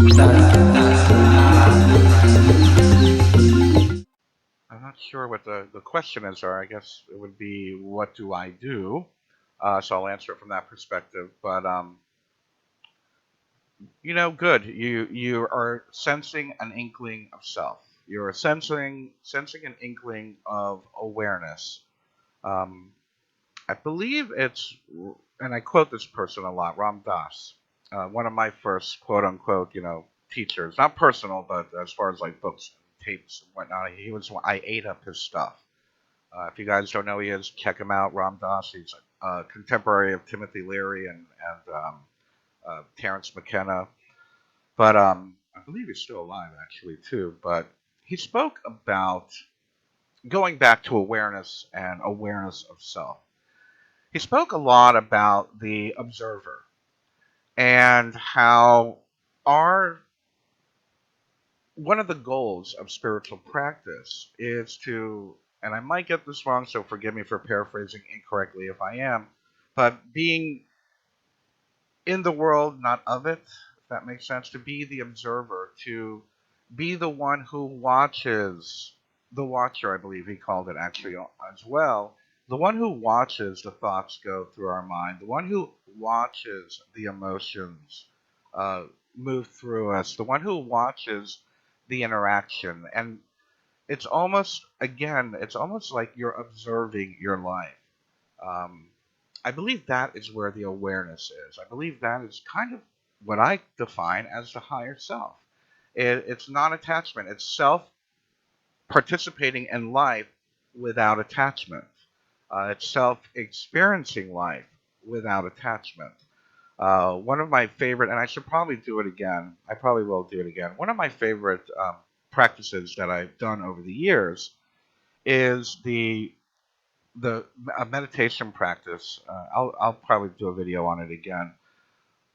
I'm not sure what the question is, or I guess it would be, what do I do? So I'll answer it from that perspective. But good. You are sensing an inkling of self. You're sensing an inkling of awareness. Um, I believe it's, and I quote this person a lot, Ram Dass, one of my first quote unquote, teachers. Not personal, but as far as like books, tapes, and whatnot. I ate up his stuff. If you guys don't know who he is, check him out. Ram Dass. He's a contemporary of Timothy Leary and Terence McKenna. But I believe he's still alive actually too. But he spoke about going back to awareness and awareness of self. He spoke a lot about the observer and how our one of the goals of spiritual practice is to, and I might get this wrong, so forgive me for paraphrasing incorrectly if I am, but being in the world, not of it, if that makes sense, to be the observer, to be the one who watches, the watcher, I believe he called it actually as well, the one who watches the thoughts go through our mind, the one who watches the emotions uh, move through us, the one who watches the interaction. And it's almost like you're observing your life. Um, I believe that is where the awareness is. I believe that is kind of what I define as the higher self. It's non attachment, it's self participating in life without attachment. It's self experiencing life without attachment. One of my favorite, and I should probably do it again, I probably will do it again. One of my favorite practices that I've done over the years is the a meditation practice. I'll probably do a video on it again.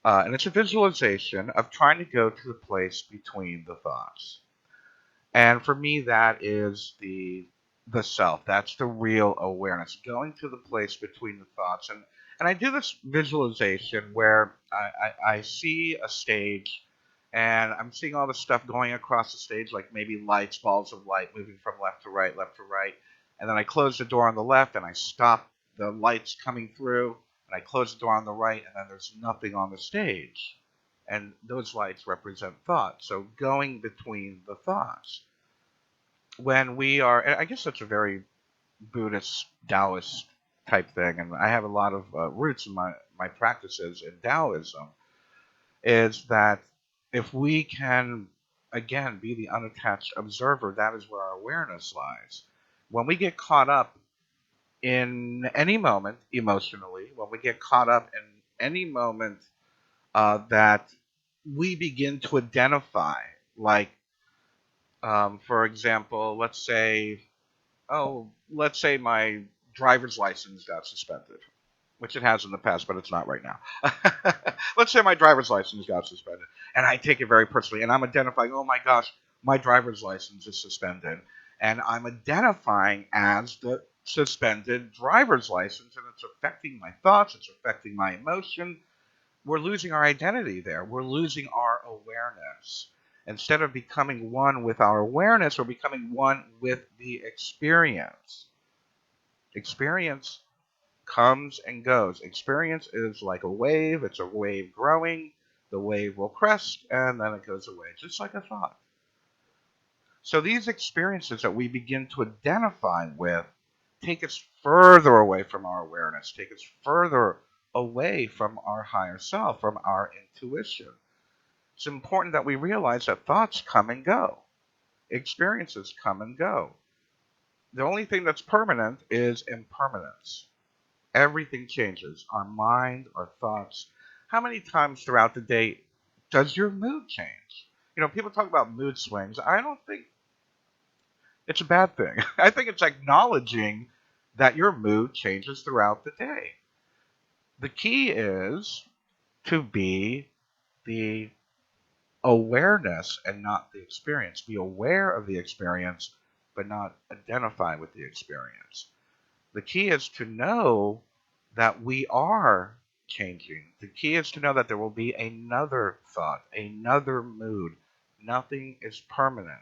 And it's a visualization of trying to go to the place between the thoughts. And for me, that is the self. That's the real awareness. Going to the place between the thoughts. And I do this visualization where I see a stage and I'm seeing all the stuff going across the stage, like maybe lights, balls of light moving from left to right, left to right. And then I close the door on the left and I stop the lights coming through. And I close the door on the right, and then there's nothing on the stage. And those lights represent thought. So going between the thoughts. When we are, and I guess that's a very Buddhist, Taoist type thing, and I have a lot of roots in my practices in Taoism, is that if we can, again, be the unattached observer, that is where our awareness lies. When we get caught up in any moment emotionally, when we get caught up in any moment that we begin to identify, like, for example, let's say my driver's license got suspended, which it has in the past, but it's not right now. Let's say my driver's license got suspended, and I take it very personally, and I'm identifying, oh my gosh, my driver's license is suspended, and I'm identifying as the suspended driver's license, and it's affecting my thoughts, it's affecting my emotion. We're losing our identity there. We're losing our awareness. Instead of becoming one with our awareness, we're becoming one with the experience. Experience comes and goes. Experience is like a wave. It's a wave growing. The wave will crest and then it goes away, just like a thought. So these experiences that we begin to identify with take us further away from our awareness, take us further away from our higher self, from our intuition. It's important that we realize that thoughts come and go. Experiences come and go. The only thing that's permanent is impermanence. Everything changes. Our mind, our thoughts. How many times throughout the day does your mood change? People talk about mood swings. I don't think it's a bad thing. I think it's acknowledging that your mood changes throughout the day. The key is to be the awareness and not the experience. Be aware of the experience, but not identify with the experience. The key is to know that we are changing. The key is to know that there will be another thought, another mood. Nothing is permanent.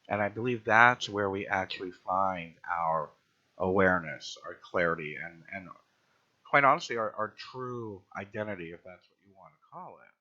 And I believe that's where we actually find our awareness, our clarity, and quite honestly, our true identity, if that's what you want to call it.